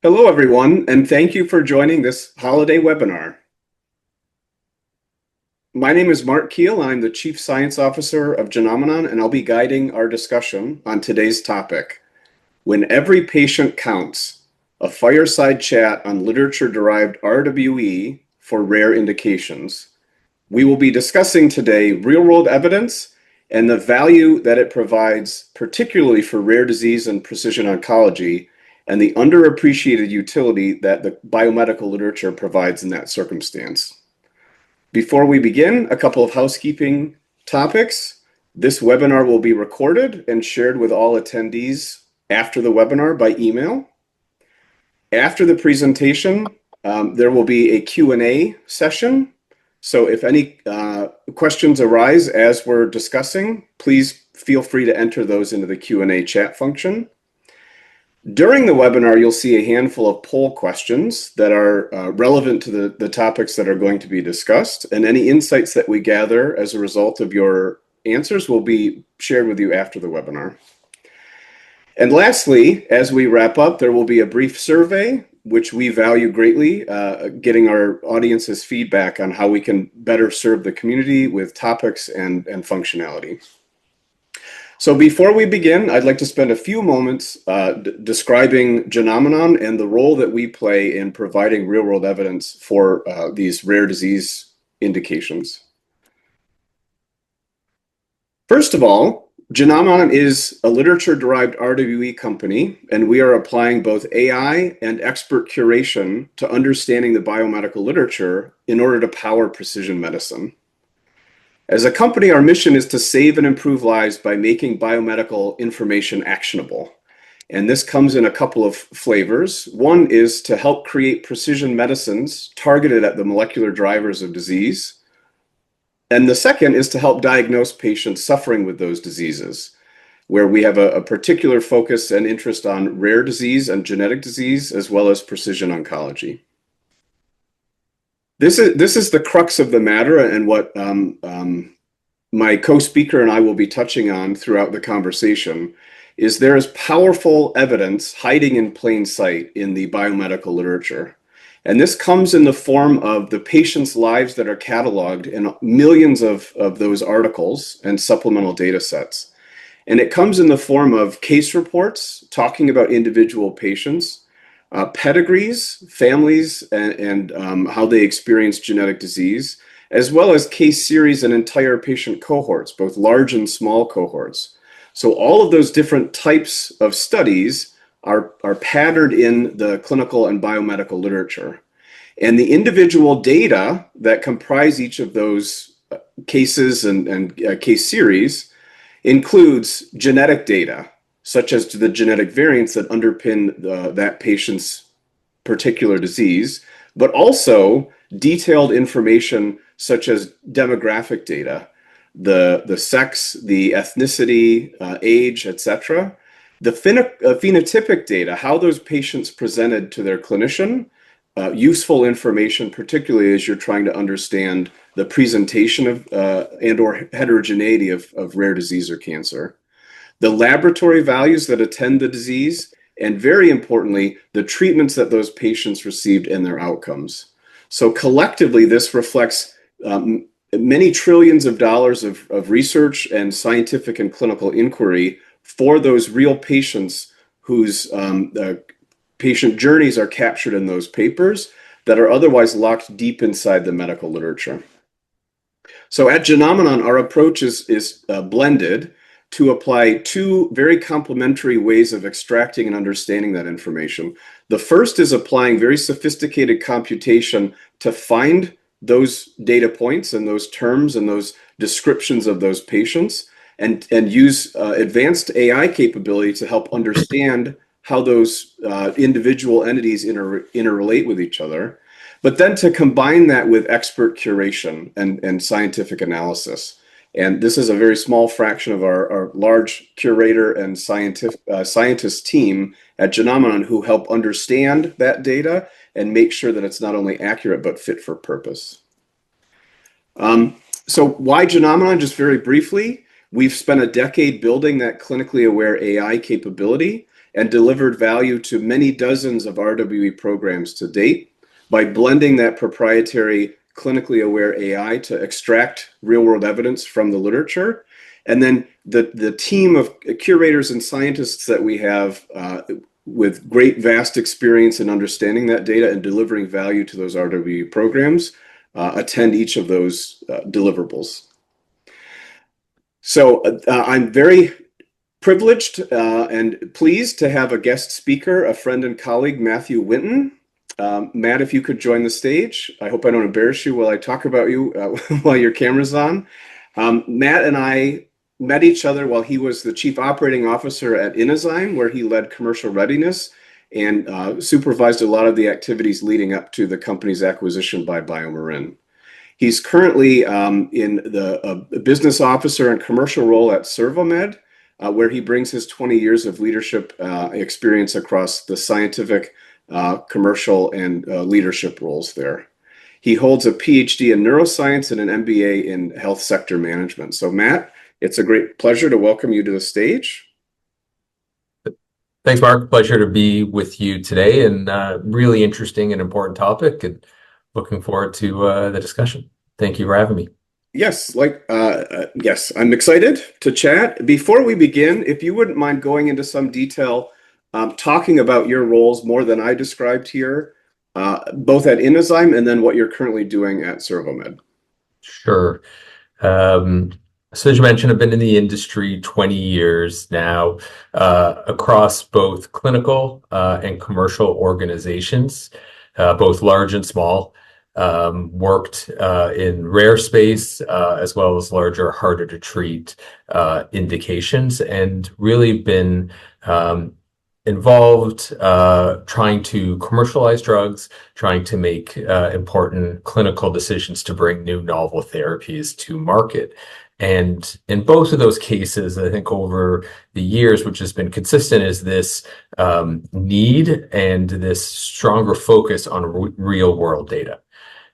Hello, everyone, and thank you for joining this holiday webinar. My name is Mark Kiel. I'm the Chief Science Officer of Genomenon, and I'll be guiding our discussion on today's topic, When Every Patient Counts, a fireside chat on literature-derived RWE for rare indications. We will be discussing today real-world evidence and the value that it provides, particularly for rare disease and precision oncology, and the underappreciated utility that the biomedical literature provides in that circumstance. Before we begin, a couple of housekeeping topics. This webinar will be recorded and shared with all attendees after the webinar by email. After the presentation, there will be a Q&A session. So if any questions arise as we're discussing, please feel free to enter those into the Q&A chat function. During the webinar, you'll see a handful of poll questions that are relevant to the topics that are going to be discussed, and any insights that we gather as a result of your answers will be shared with you after the webinar. And lastly, as we wrap up, there will be a brief survey, which we value greatly, getting our audience's feedback on how we can better serve the community with topics and functionality. So before we begin, I'd like to spend a few moments describing Genomenon and the role that we play in providing real-world evidence for these rare disease indications. First of all, Genomenon is a literature-derived RWE company, and we are applying both AI and expert curation to understanding the biomedical literature in order to power precision medicine. As a company, our mission is to save and improve lives by making biomedical information actionable. And this comes in a couple of flavors. One is to help create precision medicines targeted at the molecular drivers of disease. And the second is to help diagnose patients suffering with those diseases, where we have a particular focus and interest on rare disease and genetic disease, as well as precision oncology. This is the crux of the matter, and what my co-speaker and I will be touching on throughout the conversation is there is powerful evidence hiding in plain sight in the biomedical literature. And this comes in the form of the patients' lives that are cataloged in millions of those articles and supplemental data sets. And it comes in the form of case reports talking about individual patients, pedigrees, families, and how they experience genetic disease, as well as case series and entire patient cohorts, both large and small cohorts. So all of those different types of studies are patterned in the clinical and biomedical literature. And the individual data that comprise each of those cases and case series includes genetic data, such as to the genetic variants that underpin that patient's particular disease, but also detailed information such as demographic data, the sex, the ethnicity, age, etc. The phenotypic data, how those patients presented to their clinician, useful information, particularly as you're trying to understand the presentation of and or heterogeneity of rare disease or cancer. The laboratory values that attend the disease, and very importantly, the treatments that those patients received and their outcomes. So collectively, this reflects many trillions of dollars of research and scientific and clinical inquiry for those real patients whose patient journeys are captured in those papers that are otherwise locked deep inside the medical literature. So at Genomenon, our approach is blended to apply two very complementary ways of extracting and understanding that information. The first is applying very sophisticated computation to find those data points and those terms and those descriptions of those patients, and use advanced AI capability to help understand how those individual entities interrelate with each other, but then to combine that with expert curation and scientific analysis. And this is a very small fraction of our large curator and scientist team at Genomenon who help understand that data and make sure that it's not only accurate, but fit for purpose. So why Genomenon? Just very briefly, we've spent a decade building that clinically aware AI capability. and delivered value to many dozens of RWE programs to date by blending that proprietary clinically aware AI to extract real-world evidence from the literature. And then the team of curators and scientists that we have with great vast experience in understanding that data and delivering value to those RWE programs attend each of those deliverables. So I'm very privileged and pleased to have a guest speaker, a friend and colleague, Matthew Winton. Matt, if you could join the stage. I hope I don't embarrass you while I talk about you while your camera's on. Matt and I met each other while he was the chief operating officer at Inozyme, where he led commercial readiness and supervised a lot of the activities leading up to the company's acquisition by BioMarin. He's currently in the business officer and commercial role at CervoMed, where he brings his 20 years of leadership experience across the scientific, commercial, and leadership roles there. He holds a PhD in neuroscience and an MBA in health sector management. So Matt, it's a great pleasure to welcome you to the stage. Thanks, Mark. Pleasure to be with you today, and really interesting and important topic, and looking forward to the discussion. Thank you for having me. Yes, yes, I'm excited to chat. Before we begin, if you wouldn't mind going into some detail, talking about your roles more than I described here, both at Inozyme and then what you're currently doing at CervoMed. Sure. So as you mentioned, I've been in the industry 20 years now, across both clinical and commercial organizations, both large and small. Worked in rare space as well as larger, harder to treat indications, and really been involved trying to commercialize drugs, trying to make important clinical decisions to bring new novel therapies to market. And in both of those cases, I think over the years, which has been consistent, is this need and this stronger focus on real world data.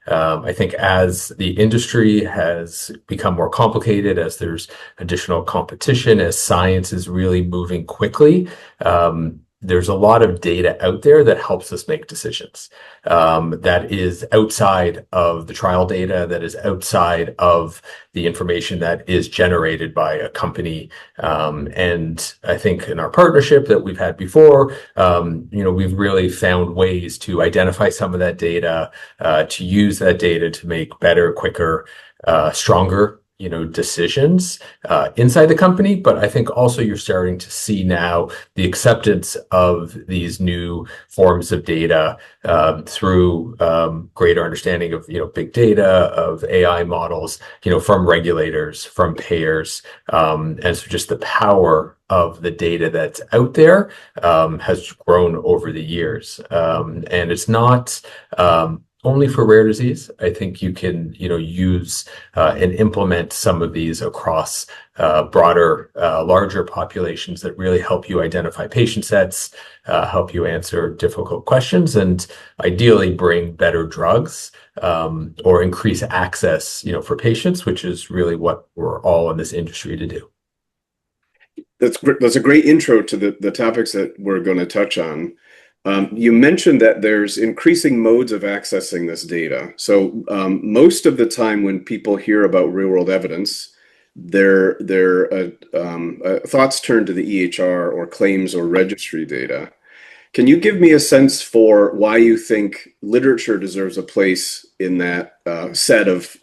I think as the industry has become more complicated, as there's additional competition, as science is really moving quickly, there's a lot of data out there that helps us make decisions. That is outside of the trial data, that is outside of the information that is generated by a company. And I think in our partnership that we've had before, we've really found ways to identify some of that data, to use that data to make better, quicker, stronger decisions inside the company. But I think also you're starting to see now the acceptance of these new forms of data through greater understanding of big data, of AI models, from regulators, from payers, and so just the power of the data that's out there has grown over the years, and it's not only for rare disease. I think you can, use and implement some of these across broader, larger populations that really help you identify patient sets, help you answer difficult questions, and ideally bring better drugs or increase access, for patients, which is really what we're all in this industry to do. That's a great intro to the topics that we're going to touch on. You mentioned that there's increasing modes of accessing this data. So most of the time when people hear about real-world evidence, their thoughts turn to the EHR or claims or registry data. Can you give me a sense for why you think literature deserves a place in that set of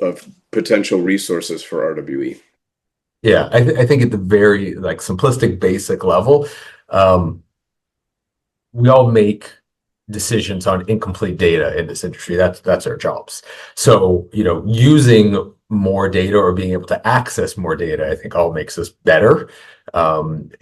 potential resources for RWE? Yeah, I think at the very simplistic, basic level, we all make decisions on incomplete data in this industry. That's our jobs. So, using more data or being able to access more data, I think all makes us better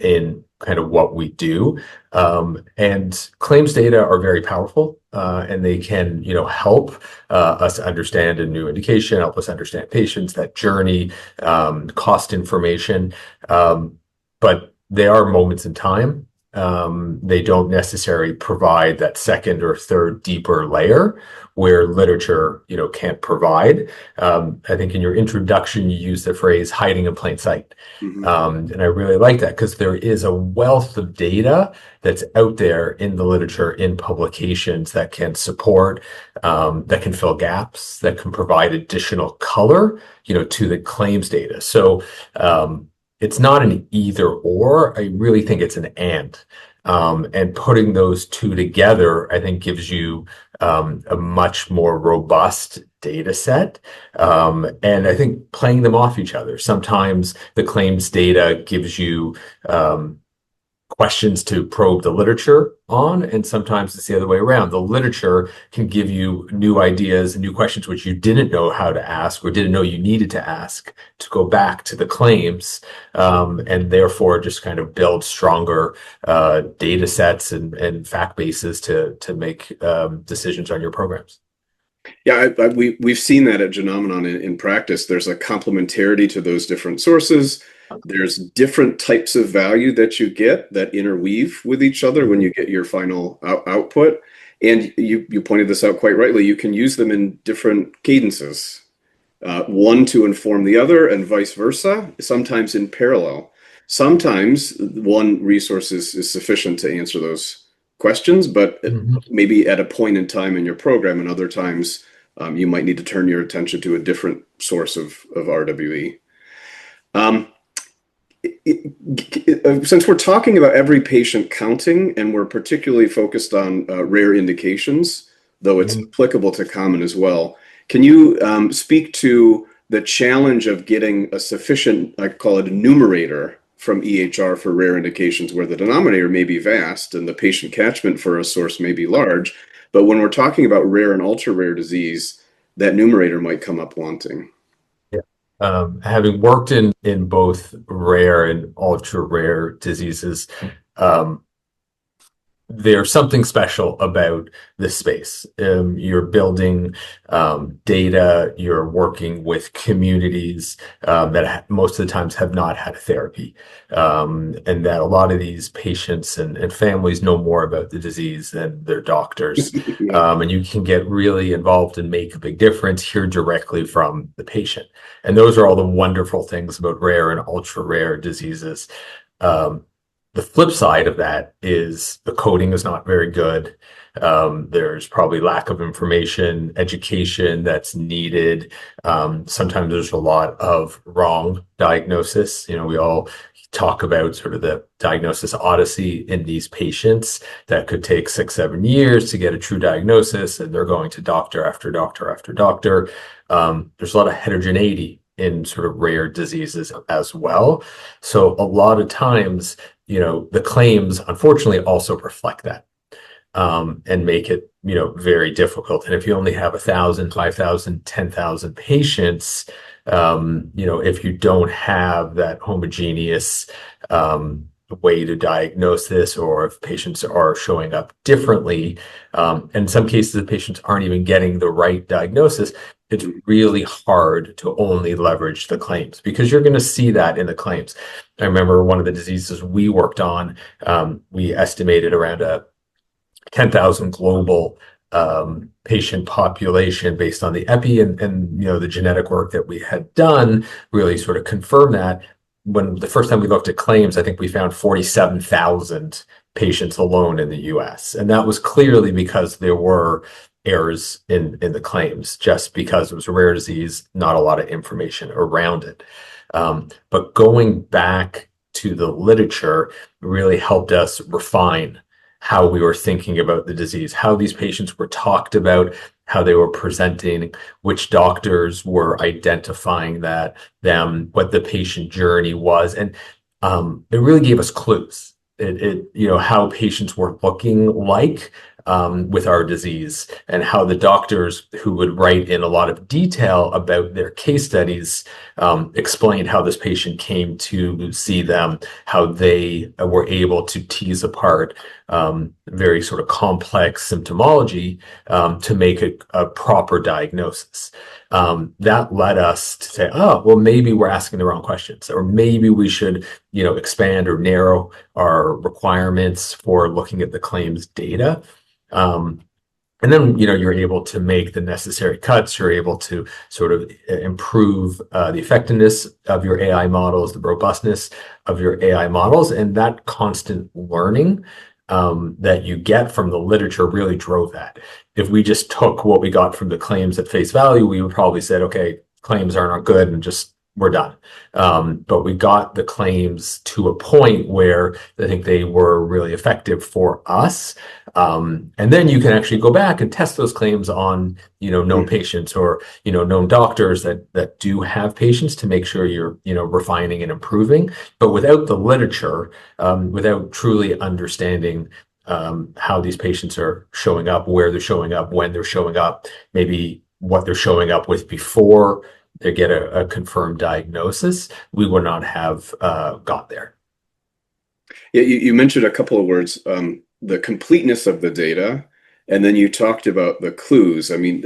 in kind of what we do. And claims data are very powerful, and they can, help us understand a new indication, help us understand patients, that journey, cost information. But they are moments in time. They don't necessarily provide that second or third deeper layer where literature, can't provide. I think in your introduction, you used the phrase hiding in plain sight. Mhm. And I really like that because there is a wealth of data that's out there in the literature, in publications that can support, that can fill gaps, that can provide additional color, to the claims data. So it's not an either or. I really think it's an and. And putting those two together, I think, gives you a much more robust data set. And I think playing them off each other. Sometimes the claims data gives you questions to probe the literature on, and sometimes it's the other way around. The literature can give you new ideas and new questions which you didn't know how to ask or didn't know you needed to ask to go back to the claims, and therefore just kind of build stronger data sets and fact bases to make decisions on your programs. Yeah, we've seen that at Genomenon in practice. There's a complementarity to those different sources. There's different types of value that you get that interweave with each other when you get your final output. And you pointed this out quite rightly. You can use them in different cadences, one to inform the other, and vice versa, sometimes in parallel. Sometimes one resource is sufficient to answer those questions, but Mhm. maybe at a point in time in your program, and other times you might need to turn your attention to a different source of RWE. Um, since we're talking about every patient counting, and we're particularly focused on rare indications, though it's applicable to common as well, can you speak to the challenge of getting a sufficient, I call it a numerator from EHR for rare indications where the denominator may be vast and the patient catchment for a source may be large, but when we're talking about rare and ultra rare disease, that numerator might come up wanting. Yeah. Having worked in both rare and ultra rare diseases, um, there's something special about this space. You're building data, you're working with communities that most of the times have not had a therapy, and that a lot of these patients and families know more about the disease than their doctors. Yeah. And you can get really involved and make a big difference, hear directly from the patient. And those are all the wonderful things about rare and ultra rare diseases. Um, the flip side of that is the coding is not very good. There's probably lack of information, education that's needed. Sometimes there's a lot of wrong diagnosis. We all talk about sort of the diagnosis odyssey in these patients that could take 6, 7 years to get a true diagnosis, and they're going to doctor after doctor after doctor. There's a lot of heterogeneity in sort of rare diseases as well. So a lot of times, the claims unfortunately also reflect that, and make it, very difficult. And if you only have 1,000, 5,000, 10,000 patients, if you don't have that homogeneous way to diagnose this, or if patients are showing up differently, in some cases, the patients aren't even getting the right diagnosis, it's really hard to only leverage the claims because you're going to see that in the claims. I remember one of the diseases we worked on, we estimated around a 10,000 global patient population based on the epi, and the genetic work that we had done really sort of confirmed that. When the first time we looked at claims, I think we found 47,000 patients alone in the US. And that was clearly because there were errors in the claims, just because it was a rare disease, not a lot of information around it. But going back to the literature really helped us refine how we were thinking about the disease, how these patients were talked about, how they were presenting, which doctors were identifying them, what the patient journey was. And it really gave us clues. How patients were looking like, with our disease, and how the doctors who would write in a lot of detail about their case studies explained how this patient came to see them, how they were able to tease apart very sort of complex symptomology to make a proper diagnosis. That led us to say, oh, well, maybe we're asking the wrong questions, or maybe we should, expand or narrow our requirements for looking at the claims data. And then, you're able to make the necessary cuts. You're able to sort of improve the effectiveness of your AI models, the robustness of your AI models, and that constant learning that you get from the literature really drove that. If we just took what we got from the claims at face value, we would probably said, okay, claims are not good and just we're done. But we got the claims to a point where I think they were really effective for us. And then you can actually go back and test those claims on, known patients or, known doctors that do have patients to make sure you're, refining and improving. But without the literature, without truly understanding how these patients are showing up, where they're showing up, when they're showing up, maybe what they're showing up with before they get a confirmed diagnosis, we would not have got there. Yeah, you mentioned a couple of words, the completeness of the data, and then you talked about the clues. I mean,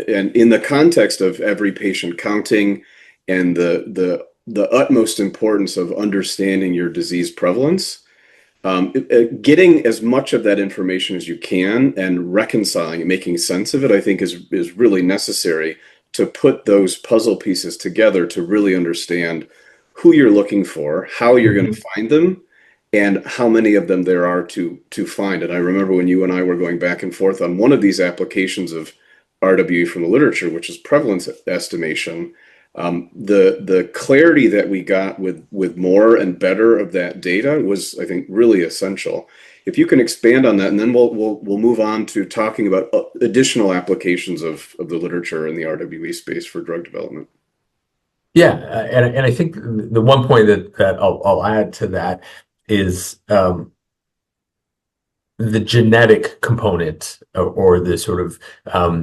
and in the context of every patient counting and the utmost importance of understanding your disease prevalence, getting as much of that information as you can and reconciling and making sense of it, I think is really necessary to put those puzzle pieces together to really understand who you're looking for, how you're going to find them, and how many of them there are to find. And I remember when you and I were going back and forth on one of these applications of RWE from the literature, which is prevalence estimation, the clarity that we got with more and better of that data was, I think, really essential. If you can expand on that, and then we'll move on to talking about additional applications of the literature in the RWE space for drug development. Yeah, and I think the one point that I'll add to that is the genetic component or the sort of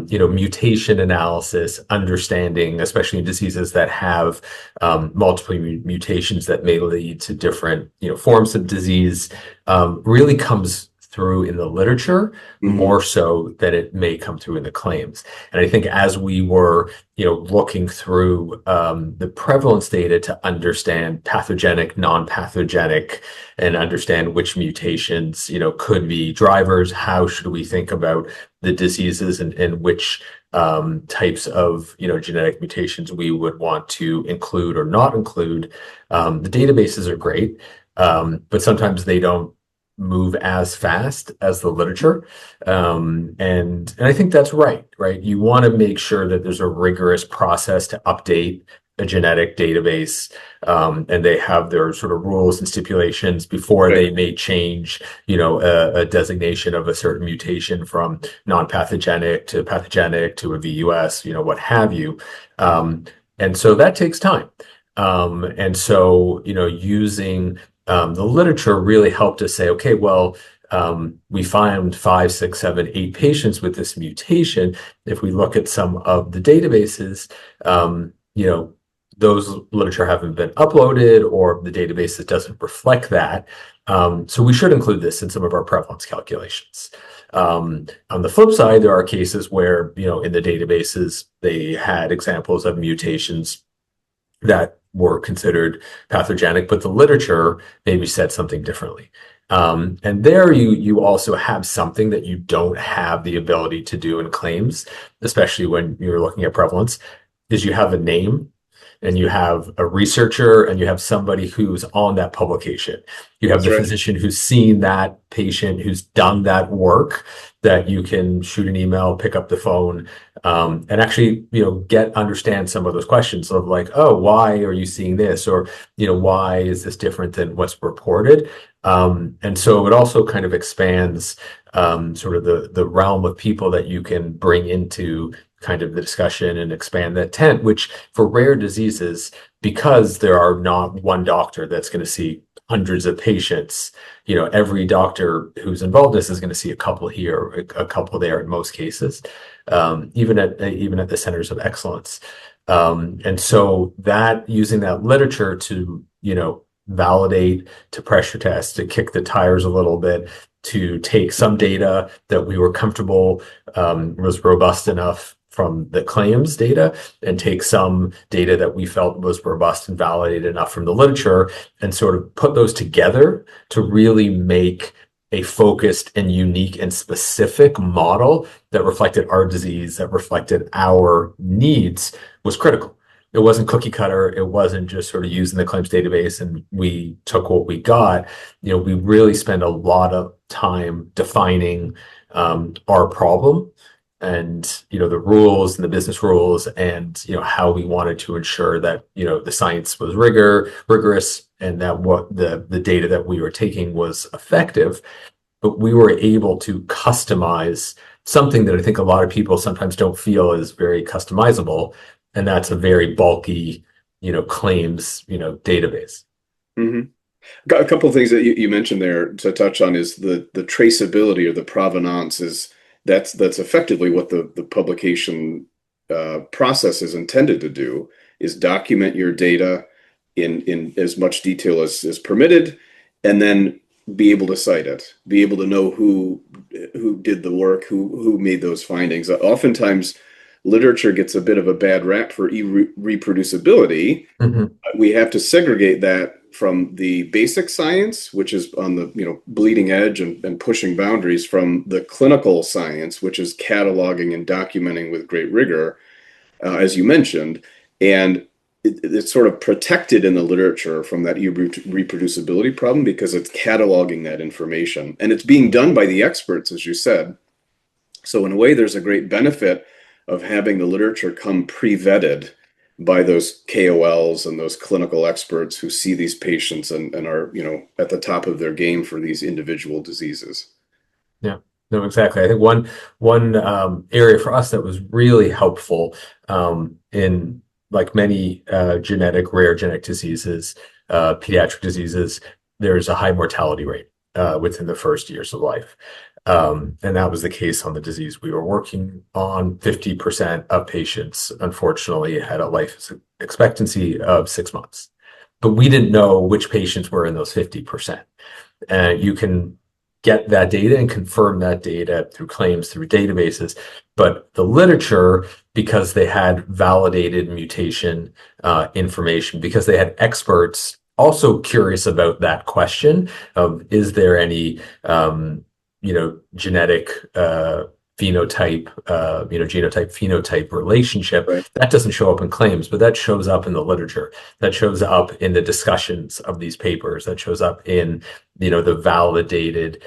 mutation analysis, understanding, especially in diseases that have multiple mutations that may lead to different forms of disease, really comes through in the literature more so than it may come through in the claims. And I think as we were looking through the prevalence data to understand pathogenic, non-pathogenic, and understand which mutations could be drivers, how should we think about the diseases and which types of genetic mutations we would want to include or not include. The databases are great, but sometimes they don't move as fast as the literature. And I think that's right? You want to make sure that there's a rigorous process to update a genetic database, and they have their sort of rules and stipulations before they may change, a designation of a certain mutation from non-pathogenic to pathogenic to a VUS, what have you. And so that takes time. And so, using the literature really helped us say, okay, well, we found 5, 6, 7, 8 patients with this mutation. If we look at some of the databases, those literature haven't been uploaded or the database doesn't reflect that. So we should include this in some of our prevalence calculations. On the flip side, there are cases where, in the databases, they had examples of mutations that were considered pathogenic, but the literature maybe said something differently. And there you also have something that you don't have the ability to do in claims, especially when you're looking at prevalence, is you have a name and you have a researcher and you have somebody who's on that publication. You have the physician who's seen that patient, who's done that work, that you can shoot an email, pick up the phone, and actually, understand some of those questions of like, oh, why are you seeing this? Or, why is this different than what's reported? And so it also kind of expands sort of the realm of people that you can bring into kind of the discussion and expand that tent, which for rare diseases, because there are not one doctor that's going to see hundreds of patients, every doctor who's involved in this is going to see a couple here, a couple there in most cases, even at the centers of excellence. And so that using that literature to, validate, to pressure test, to kick the tires a little bit, to take some data that we were comfortable was robust enough from the claims data, and take some data that we felt was robust and validated enough from the literature, and sort of put those together to really make a focused and unique and specific model that reflected our disease, that reflected our needs, was critical. It wasn't cookie cutter. It wasn't just sort of using the claims database and we took what we got. We really spend a lot of time defining our problem, and the rules and the business rules, and how we wanted to ensure that the science was rigorous, and that what the data that we were taking was effective. But we were able to customize something that I think a lot of people sometimes don't feel is very customizable, and that's a very bulky claims database. Mm-hmm. Got a couple of things that you mentioned there to touch on is the traceability or the provenance is that's effectively what the publication process is intended to do, is document your data in as much detail as permitted, and then be able to cite it, be able to know who did the work, who made those findings. Oftentimes literature gets a bit of a bad rap for reproducibility. Mm-hmm. We have to segregate that from the basic science, which is on the bleeding edge and pushing boundaries, from the clinical science, which is cataloging and documenting with great rigor, as you mentioned. And it's sort of protected in the literature from that reproducibility problem because it's cataloging that information. And it's being done by the experts, as you said. So in a way, there's a great benefit of having the literature come pre-vetted by those KOLs and those clinical experts who see these patients and are, at the top of their game for these individual diseases. Yeah, no, exactly. I think one area for us that was really helpful in, like many rare genetic diseases, pediatric diseases, there's a high mortality rate within the first years of life. And that was the case on the disease we were working on. 50% of patients, unfortunately, had a life expectancy of 6 months. But we didn't know which patients were in those 50%. And you can get that data and confirm that data through claims, through databases. But the literature, because they had validated mutation information, because they had experts also curious about that question of, is there any genetic phenotype, genotype phenotype relationship. Right. That doesn't show up in claims, but that shows up in the literature. That shows up in the discussions of these papers. That shows up in the validated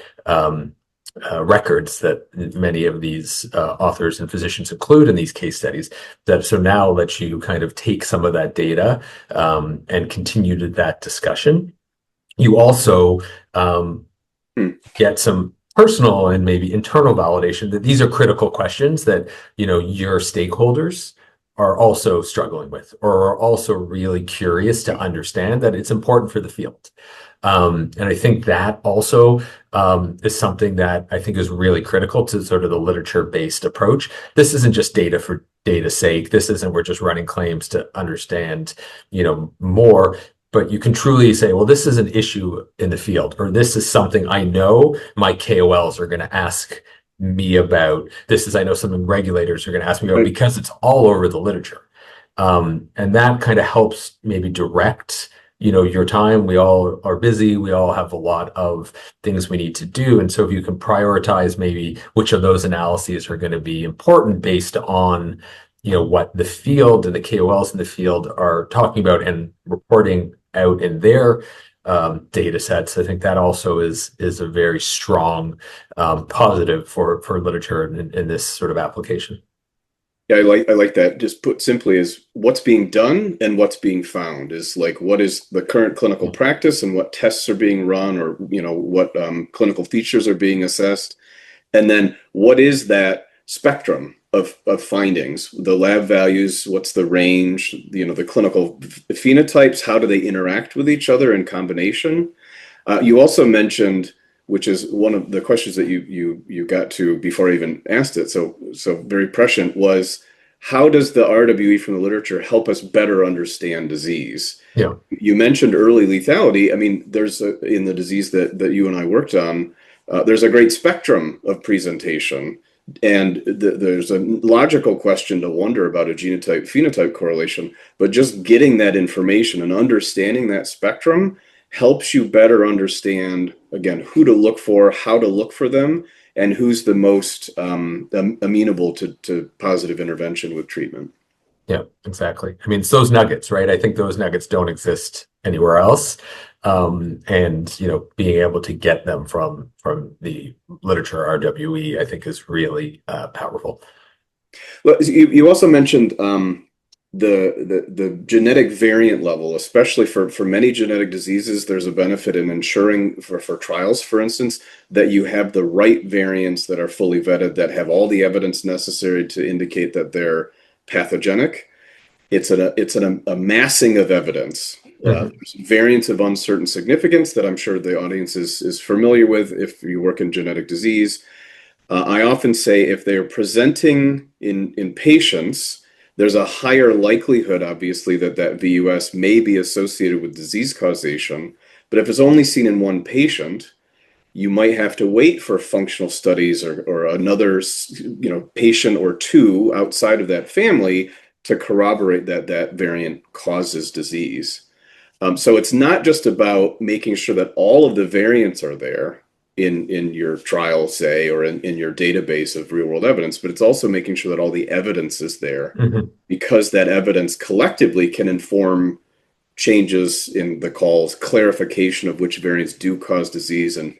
records that many of these authors and physicians include in these case studies. So now lets you kind of take some of that data and continue to that discussion. You also get some personal and maybe internal validation that these are critical questions that your stakeholders are also struggling with, or are also really curious to understand, that it's important for the field. And I think that also is something that I think is really critical to sort of the literature-based approach. This isn't just data for data's sake. This isn't we're just running claims to understand more. But you can truly say, well, this is an issue in the field, or this is something I know my KOLs are going to ask me about. I know some regulators are going to ask me about, because it's all over the literature. And that kind of helps maybe direct, your time. We all are busy. We all have a lot of things we need to do. And so if you can prioritize maybe which of those analyses are going to be important based on, what the field and the KOLs in the field are talking about and reporting out in their data sets, I think that also is a very strong positive for literature in this sort of application. Yeah, I like that. Just put simply, is what's being done and what's being found, is like, what is the current clinical practice and what tests are being run, or what clinical features are being assessed, and then what is that spectrum of findings, the lab values, what's the range, the clinical phenotypes, how do they interact with each other in combination, You also mentioned, which is one of the questions that you got to before I even asked it, so very prescient, was how does the RWE from the literature help us better understand disease? Yeah. You mentioned early lethality. I mean, in the disease that you and I worked on, there's a great spectrum of presentation. And there's a logical question to wonder about a genotype phenotype correlation, but just getting that information and understanding that spectrum helps you better understand, again, who to look for, how to look for them, and who's the most amenable to positive intervention with treatment. Yeah, exactly. I mean, it's those nuggets, right? I think those nuggets don't exist anywhere else. And being able to get them from the literature RWE, I think is really powerful. Well, you also mentioned the genetic variant level, especially for many genetic diseases. There's a benefit in ensuring for trials, for instance, that you have the right variants that are fully vetted, that have all the evidence necessary to indicate that they're pathogenic. It's an amassing of evidence. Mhm. There's variants of uncertain significance that I'm sure the audience is familiar with if you work in genetic disease. I often say if they're presenting in patients, there's a higher likelihood, obviously, that VUS may be associated with disease causation. But if it's only seen in one patient, you might have to wait for functional studies or another, patient or two outside of that family to corroborate that variant causes disease. So it's not just about making sure that all of the variants are there in your trial, say, or in your database of real world evidence, but it's also making sure that all the evidence is there Mhm. because that evidence collectively can inform changes in the calls, clarification of which variants do cause disease and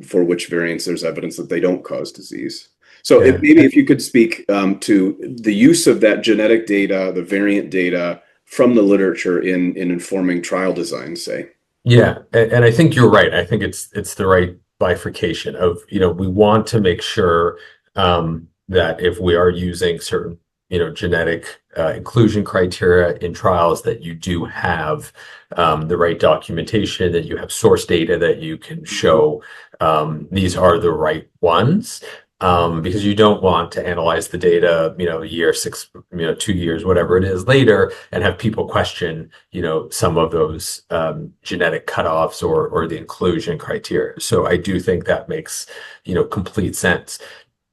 for which variants there's evidence that they don't cause disease. So Yeah. maybe if you could speak to the use of that genetic data, the variant data from the literature in informing trial design, say. Yeah, and I think you're right. I think it's the right bifurcation of, we want to make sure that if we are using certain, genetic inclusion criteria in trials, that you do have the right documentation, that you have source data that you can show these are the right ones. Because you don't want to analyze the data, a year, 6, 2 years, whatever it is later, and have people question, some of those genetic cutoffs or the inclusion criteria. So I do think that makes, complete sense.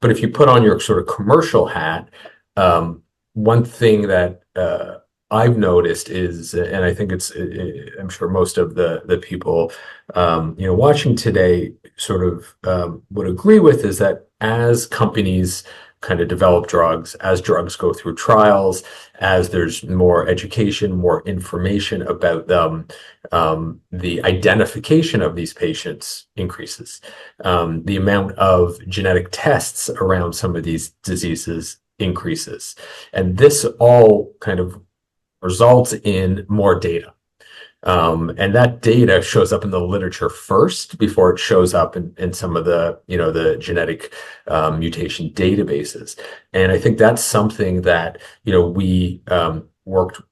But if you put on your sort of commercial hat, one thing that I've noticed is, and I think I'm sure most of the people, watching today sort of would agree with, is that as companies kind of develop drugs, as drugs go through trials, as there's more education, more information about them, the identification of these patients increases. The amount of genetic tests around some of these diseases increases. And this all kind of results in more data. And that data shows up in the literature first before it shows up in some of the genetic mutation databases. And I think that's something that, we worked,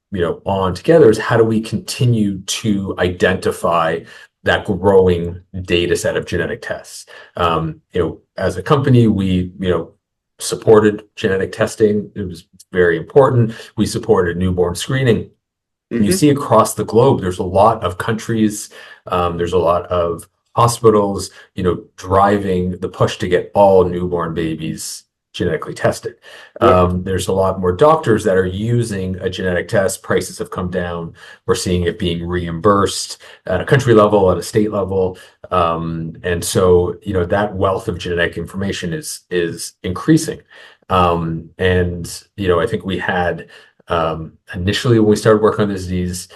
on together, is how do we continue to identify that growing data set of genetic tests. As a company, we, supported genetic testing. It was very important. We supported newborn screening. And you Mm-hmm. see across the globe, there's a lot of countries, there's a lot of hospitals, driving the push to get all newborn babies genetically tested. Yep. There's a lot more doctors that are using a genetic test. Prices have come down. We're seeing it being reimbursed at a country level, at a state level. And so, that wealth of genetic information is increasing. And, I think we had initially when we started working on this disease,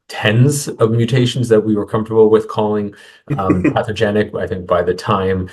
tens of mutations that we were comfortable with calling pathogenic. I think by the time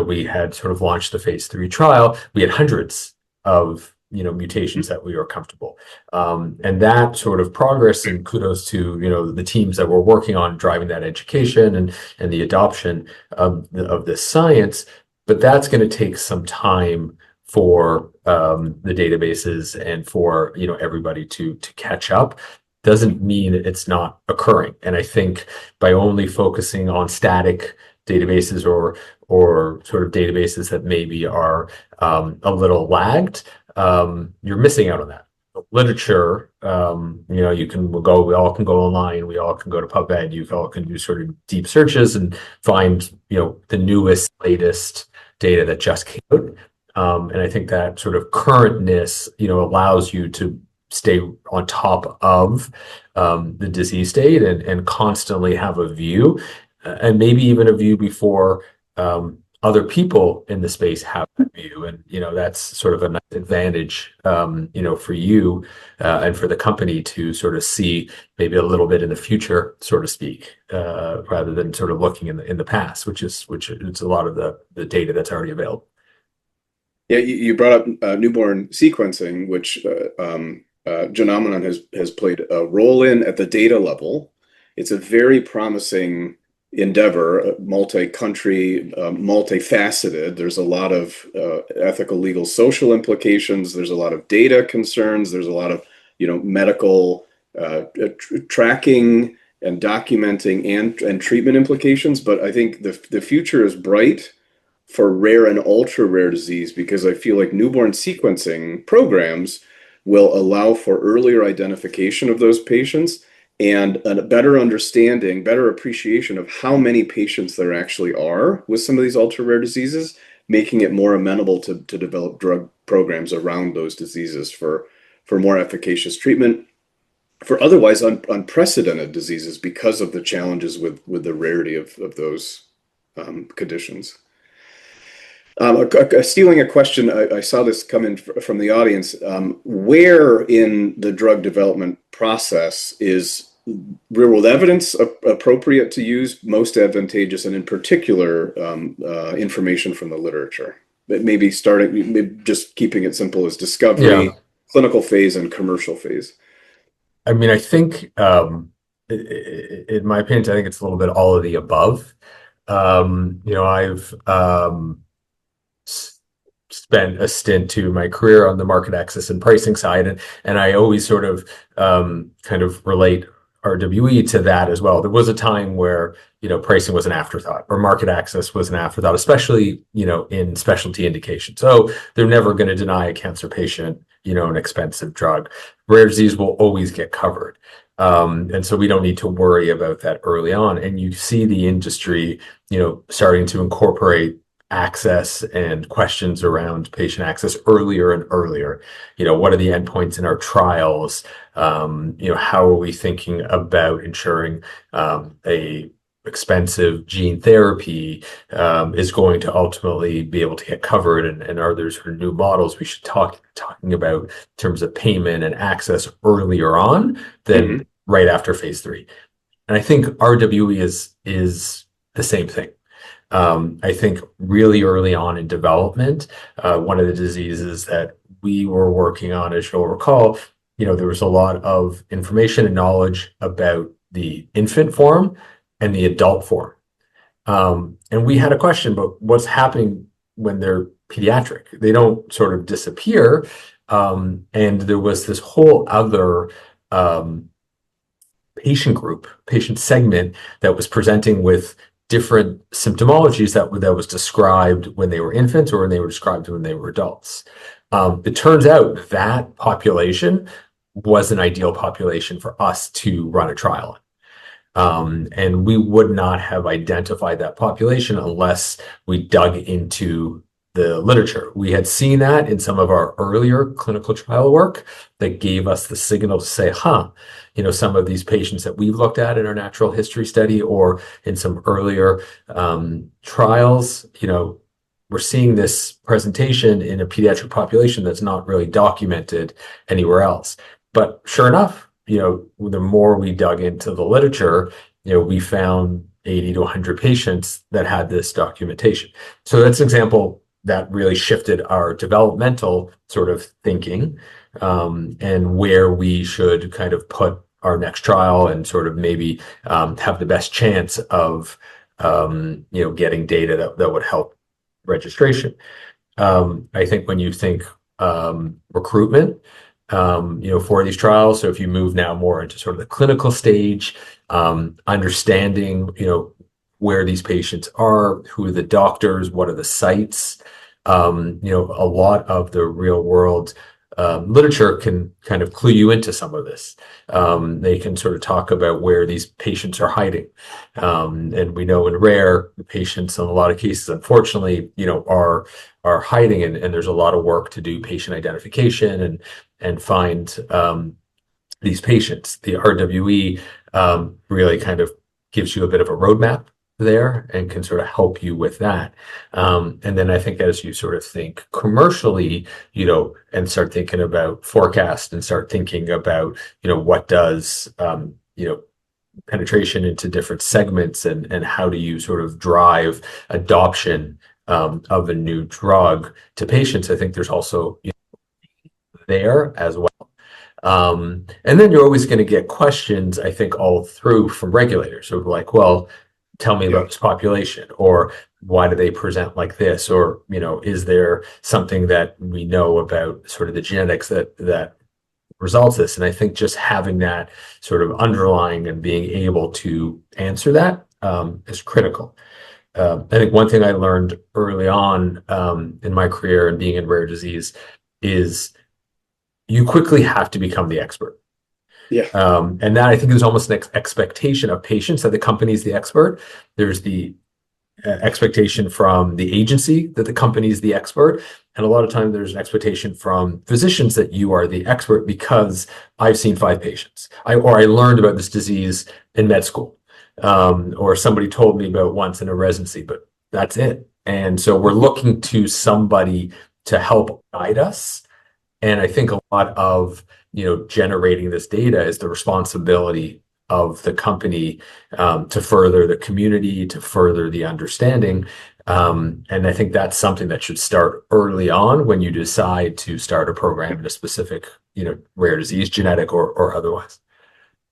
we had sort of launched the phase 3 trial, we had hundreds of mutations that we were comfortable. And that sort of progress, and kudos to the teams that were working on driving that education and the adoption of this science. But that's going to take some time for the databases and for everybody to catch up. doesn't mean it's not occurring. And I think by only focusing on static databases or sort of databases that maybe are a little lagged, you're missing out on that. Literature, we all can go online, we all can go to PubMed, you all can do sort of deep searches and find, the newest, latest data that just came out. And I think that sort of currentness, allows you to stay on top of the disease state and constantly have a view, and maybe even a view before other people in the space have that view. And, that's sort of a nice advantage, for you and for the company to sort of see maybe a little bit in the future, so to speak, rather than sort of looking in the past, which it's a lot of the data that's already available. Yeah, you brought up newborn sequencing, which Genomenon has played a role in at the data level. It's a very promising endeavor, multi-country, multifaceted. There's a lot of ethical, legal, social implications. There's a lot of data concerns. There's a lot of medical tracking and documenting and treatment implications. But I think the future is bright for rare and ultra rare disease, because I feel like newborn sequencing programs will allow for earlier identification of those patients and a better understanding, better appreciation of how many patients there actually are with some of these ultra rare diseases, making it more amenable to develop drug programs around those diseases for more efficacious treatment for otherwise unprecedented diseases because of the challenges with the rarity of those conditions. Stealing a question, I saw this come in from the audience. Where in the drug development process is real-world evidence appropriate to use, most advantageous, and in particular, information from the literature? But maybe just keeping it simple as discovery, clinical phase, and commercial phase. I mean, I think, in my opinion, I think it's a little bit all of the above. I've spent a stint to my career on the market access and pricing side, and I always sort of kind of relate RWE to that as well. There was a time where pricing was an afterthought, or market access was an afterthought, especially in specialty indications. So they're never going to deny a cancer patient an expensive drug. Rare disease will always get covered, and so we don't need to worry about that early on. And you see the industry starting to incorporate access and questions around patient access earlier and earlier. What are the endpoints in our trials? How are we thinking about ensuring a expensive gene therapy is going to ultimately be able to get covered, and are there sort of new models we should talking about in terms of payment and access earlier on than right after phase 3? And I think RWE is the same thing. I think really early on in development, one of the diseases that we were working on, as you'll recall, there was a lot of information and knowledge about the infant form and the adult form. And we had a question about what's happening when they're pediatric. They don't sort of disappear. And there was this whole other patient segment that was presenting with different symptomologies that was described when they were infants or when they were described when they were adults. It turns out that population was an ideal population for us to run a trial on. And we would not have identified that population unless we dug into the literature. We had seen that in some of our earlier clinical trial work that gave us the signal to say, some of these patients that we've looked at in our natural history study or in some earlier trials, we're seeing this presentation in a pediatric population that's not really documented anywhere else. But sure enough, the more we dug into the literature, we found 80 to 100 patients that had this documentation. So that's an example that really shifted our developmental sort of thinking, and where we should kind of put our next trial and sort of maybe have the best chance of getting data that would help registration. I think when you think recruitment, for these trials. So if you move now more into sort of the clinical stage, understanding, where these patients are, who are the doctors, what are the sites, a lot of the real world literature can kind of clue you into some of this. They can sort of talk about where these patients are hiding. And we know in rare, the patients in a lot of cases, unfortunately, are hiding, and there's a lot of work to do patient identification and find these patients. The RWE really kind of gives you a bit of a roadmap there and can sort of help you with that. And then I think as you sort of think commercially, and start thinking about forecast and start thinking about, what does, penetration into different segments and how do you sort of drive adoption of a new drug to patients, I think there's also there as well. And then you're always going to get questions, I think, all through from regulators. So like, well, tell me about this population, or why do they present like this? Or, is there something that we know about sort of the genetics that results this? And I think just having that sort of underlying and being able to answer that is critical. I think one thing I learned early on in my career and being in rare disease is you quickly have to become the expert. Yeah. And that I think is almost an expectation of patients that the company is the expert. There's the expectation from the agency that the company is the expert. And a lot of times there's an expectation from physicians that you are the expert because I've seen 5 patients. I learned about this disease in med school. Or somebody told me about once in a residency, but that's it. And so we're looking to somebody to help guide us. And I think a lot of, generating this data is the responsibility of the company to further the community, to further the understanding. And I think that's something that should start early on when you decide to start a program in a specific, rare disease, genetic or otherwise.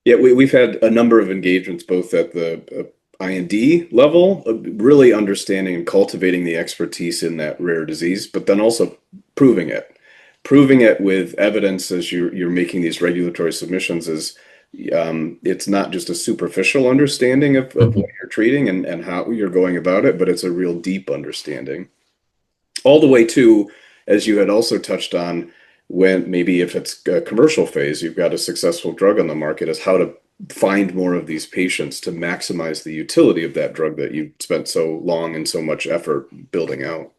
Yeah, we've had a number of engagements, both at the IND level, really understanding and cultivating the expertise in that rare disease, but then also proving it with evidence as you're making these regulatory submissions is it's not just a superficial understanding of what you're treating and how you're going about it, but it's a real deep understanding. All the way to, as you had also touched on, when maybe if it's a commercial phase, you've got a successful drug on the market, is how to find more of these patients to maximize the utility of that drug that you've spent so long and so much effort building out.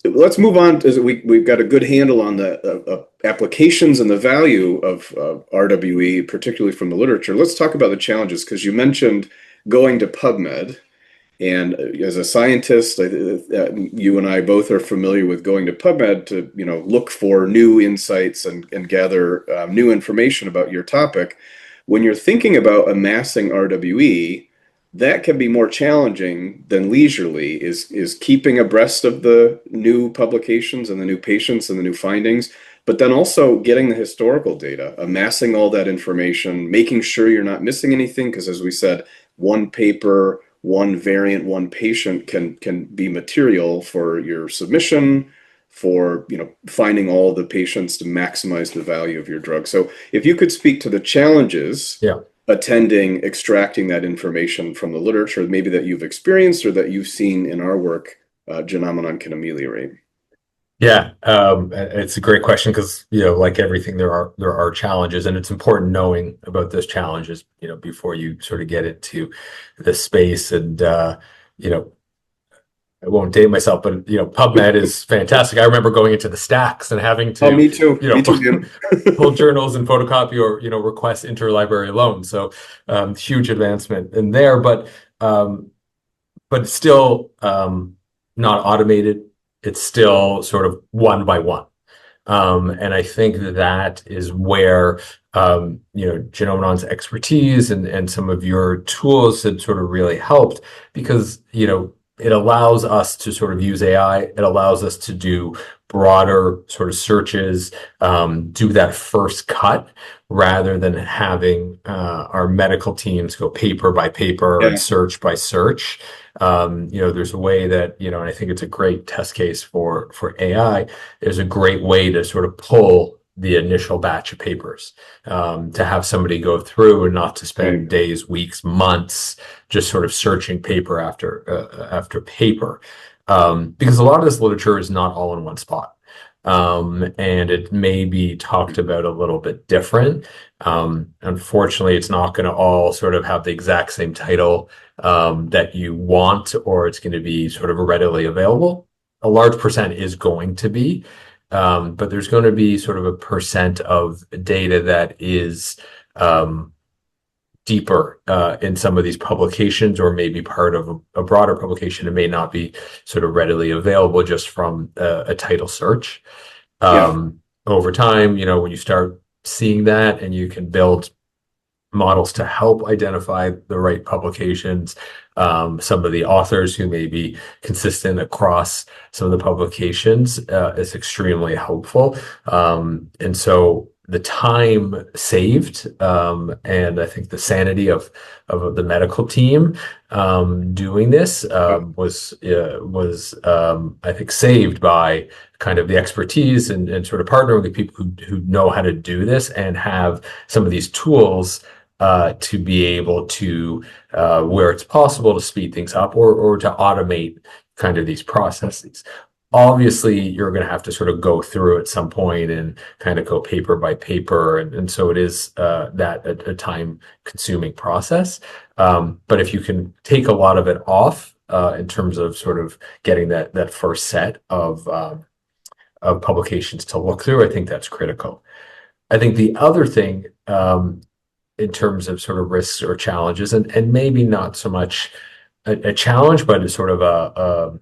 Let's move on. We've got a good handle on the applications and the value of RWE, particularly from the literature. Let's talk about the challenges, because you mentioned going to PubMed. And as a scientist, you and I both are familiar with going to PubMed to look for new insights and gather new information about your topic. When you're thinking about amassing RWE, that can be more challenging than leisurely, is keeping abreast of the new publications and the new patients and the new findings, but then also getting the historical data, amassing all that information, making sure you're not missing anything, because as we said, one paper, one variant, one patient can be material for your submission, for finding all the patients to maximize the value of your drug. So if you could speak to the challenges attending extracting that information from the literature, maybe that you've experienced or that you've seen in our work, Genomenon can ameliorate. Yeah, it's a great question because, like everything, there are challenges, and it's important knowing about those challenges, before you sort of get into the space. And, I won't date myself, but, PubMed is fantastic. I remember going into the stacks and having to, me too, Jim. pull journals and photocopy or, request interlibrary loans. So, huge advancement in there, but still not automated. It's still sort of one by one. And I think that is where, Genomenon's expertise and some of your tools had sort of really helped, because, it allows us to sort of use AI. It allows us to do broader sort of searches, do that first cut rather than having our medical teams go paper by paper and search by search. There's a way that, and I think it's a great test case for AI. There's a great way to sort of pull the initial batch of papers, to have somebody go through and not to spend days, weeks, months just sort of searching paper after paper, because a lot of this literature is not all in one spot. And it may be talked about a little bit different. Unfortunately, it's not going to all sort of have the exact same title that you want, or it's going to be sort of readily available. A large percent is going to be, but there's going to be sort of a percent of data that is deeper in some of these publications, or maybe part of a broader publication. It may not be sort of readily available just from a title search. Over time, when you start seeing that and you can build models to help identify the right publications, some of the authors who may be consistent across some of the publications, is extremely helpful. And so the time saved, and I think the sanity of the medical team doing this was I think saved by kind of the expertise and sort of partnering with people who know how to do this and have some of these tools to be able to, where it's possible, to speed things up or to automate kind of these processes. Obviously, you're going to have to sort of go through at some point and kind of go paper by paper. And so it is a time-consuming process. But if you can take a lot of it off in terms of sort of getting that first set of publications to look through, I think that's critical. I think the other thing in terms of sort of risks or challenges, and maybe not so much a challenge, but it's sort of a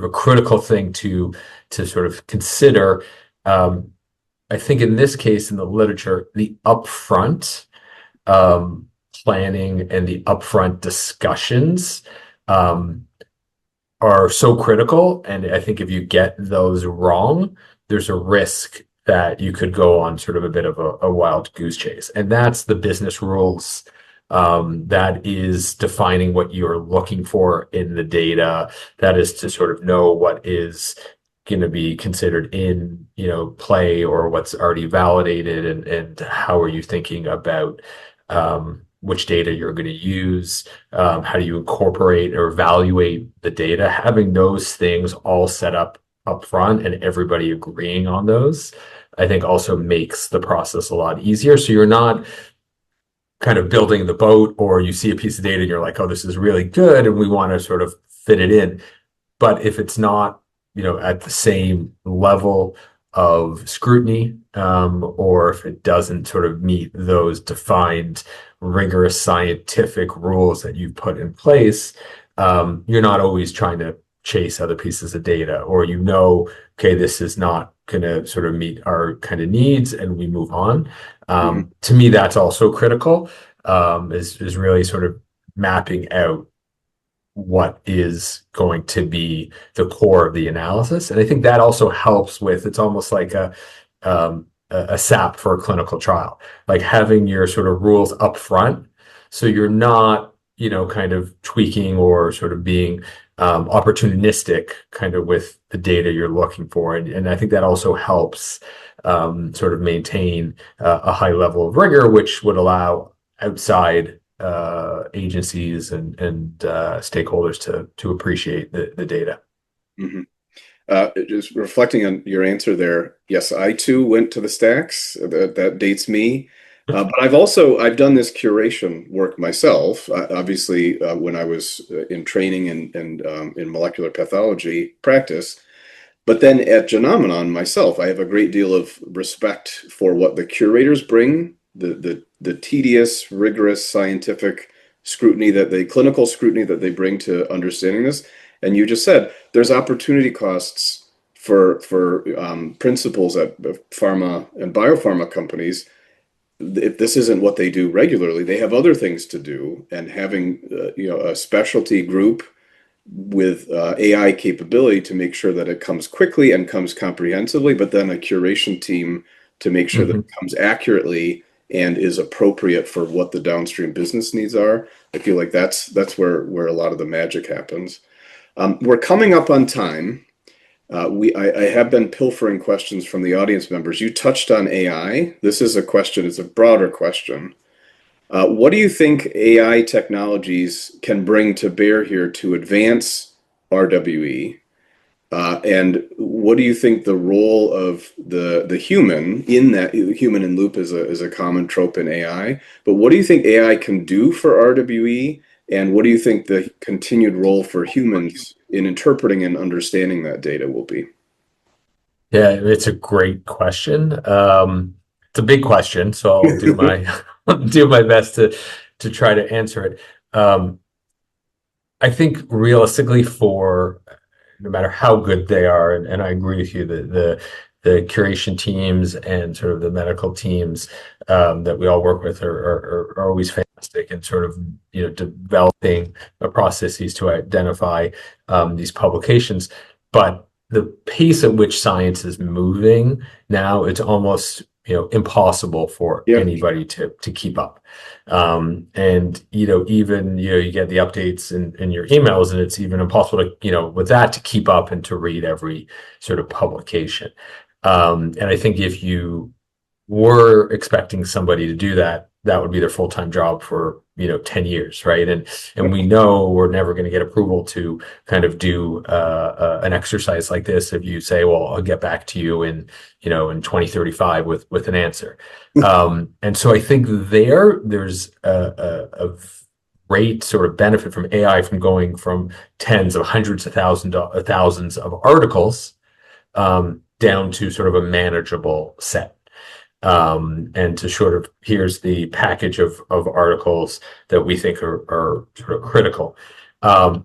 critical thing to sort of consider. I think in this case, in the literature, the upfront planning and the upfront discussions are so critical. And I think if you get those wrong, there's a risk that you could go on sort of a bit of a wild goose chase. And that's the business rules. That is defining what you're looking for in the data. That is to sort of know what is going to be considered in, play, or what's already validated, and how are you thinking about which data you're going to use, how do you incorporate or evaluate the data. Having those things all set up front and everybody agreeing on those, I think also makes the process a lot easier. So you're not kind of building the boat, or you see a piece of data and you're like, oh, this is really good, and we want to sort of fit it in. But if it's not, at the same level of scrutiny, or if it doesn't sort of meet those defined, rigorous scientific rules that you've put in place, you're not always trying to chase other pieces of data, or okay, this is not going to sort of meet our kind of needs, and we move on. To me, that's also critical, is really sort of mapping out what is going to be the core of the analysis. And I think that also helps with, it's almost like a SAP for a clinical trial, like having your sort of rules up front. So you're not, kind of tweaking or sort of being opportunistic kind of with the data you're looking for. And I think that also helps sort of maintain a high level of rigor, which would allow outside agencies and stakeholders to appreciate the data. Just reflecting on your answer there, yes, I too went to the stacks. That dates me. But I've done this curation work myself. Obviously, when I was in training and in molecular pathology practice. But then at Genomenon myself, I have a great deal of respect for what the curators bring, the tedious, rigorous scientific clinical scrutiny that they bring to understanding this. And you just said there's opportunity costs for principals at pharma and biopharma companies. If this isn't what they do regularly, they have other things to do, and having a specialty group with AI capability to make sure that it comes quickly and comes comprehensively, but then a curation team to make sure that it comes accurately and is appropriate for what the downstream business needs are. I feel like that's where a lot of the magic happens. We're coming up on time. I have been pilfering questions from the audience members. You touched on AI. This is a question, it's a broader question. What do you think AI technologies can bring to bear here to advance RWE? And what do you think the role of the human in that human in loop is a common trope in AI? But what do you think AI can do for RWE? And what do you think the continued role for humans in interpreting and understanding that data will be? Yeah, it's a great question. It's a big question, so I'll do my do my best to try to answer it. I think realistically, for no matter how good they are, and I agree with you that the curation teams and sort of the medical teams that we all work with are always fantastic in sort of developing processes to identify these publications. But the pace at which science is moving now, it's almost impossible for Yeah. anybody to keep up. And even you get the updates in your emails, and it's even impossible to with that to keep up and to read every sort of publication. And I think if you were expecting somebody to do that, that would be their full-time job for 10 years, right? And we know we're never going to get approval to kind of do an exercise like this if you say, well, I'll get back to you in 2035 with an answer. And so I think there's a great sort of benefit from AI, from going from tens of hundreds of thousands of articles down to sort of a manageable set. And to sort of, here's the package of articles that we think are sort of critical.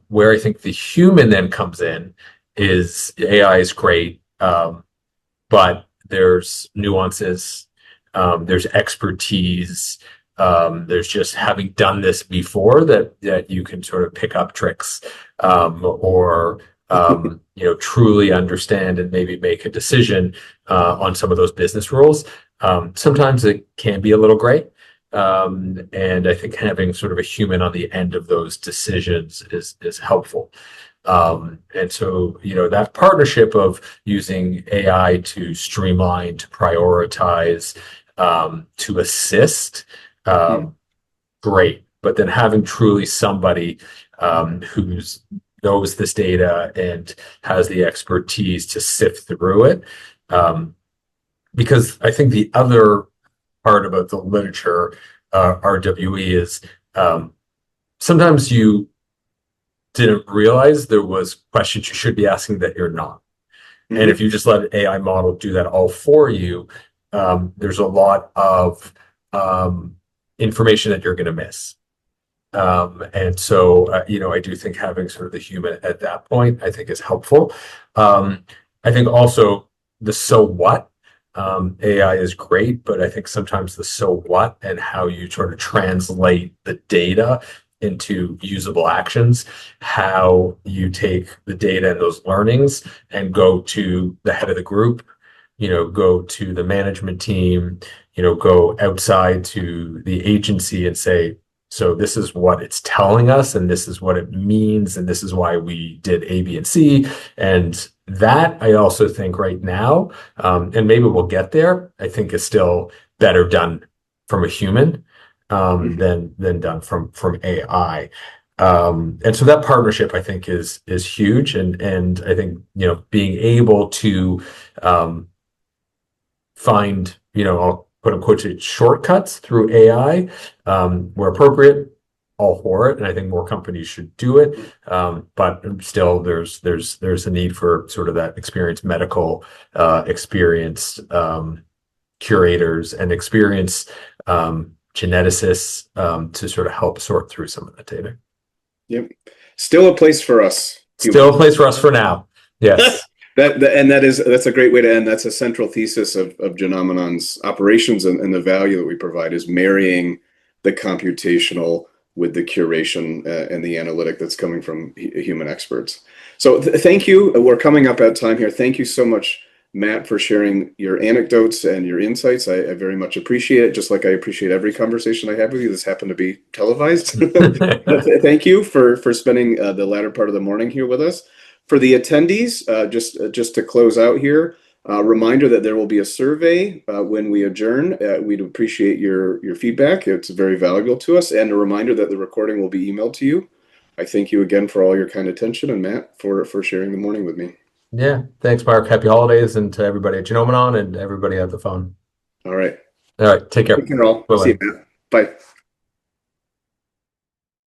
Where I think the human then comes in is AI is great, but there's nuances, there's expertise, there's just having done this before that you can sort of pick up tricks, or truly understand and maybe make a decision on some of those business rules. Sometimes it can be a little gray. And I think having sort of a human on the end of those decisions is helpful. And so, that partnership of using AI to streamline, to prioritize, to assist, great. But then having truly somebody who knows this data and has the expertise to sift through it. Because I think the other part about the literature, RWE, is sometimes you didn't realize there was questions you should be asking that you're not. Mm-hmm. And if you just let an AI model do that all for you, there's a lot of information that you're going to miss. And so, I do think having sort of the human at that point, I think, is helpful. I think also the so what. AI is great, but I think sometimes the so what and how you sort of translate the data into usable actions, how you take the data and those learnings and go to the head of the group, go to the management team, go outside to the agency and say, so this is what it's telling us, and this is what it means, and this is why we did A, B, and C. And that, I also think right now, and maybe we'll get there, I think is still better done from a human than done from AI. And so that partnership, I think, is huge. And I think, being able to find, I'll put in quotes, shortcuts through AI, where appropriate, all for it. And I think more companies should do it. But still, there's a need for sort of that experienced medical, experienced curators and experienced geneticists to sort of help sort through some of that data. Yep. Still a place for us. Still a place for us for now. Yes. That's a great way to end. That's a central thesis of Genomenon's operations, and the value that we provide is marrying the computational with the curation and the analytic that's coming from human experts. So thank you. We're coming up at time here. Thank you so much, Matt, for sharing your anecdotes and your insights. I very much appreciate it, just like I appreciate every conversation I have with you. This happened to be televised. Thank you for spending the latter part of the morning here with us. For the attendees, just to close out here, reminder that there will be a survey when we adjourn. We'd appreciate your feedback. It's very valuable to us. And a reminder that the recording will be emailed to you. I thank you again for all your kind attention, and Matt for sharing the morning with me. Yeah, thanks, Mark. Happy holidays, and to everybody at Genomenon and everybody at the phone. All right. All right, take care. Take care all. Bye-bye. See you, Matt. Bye.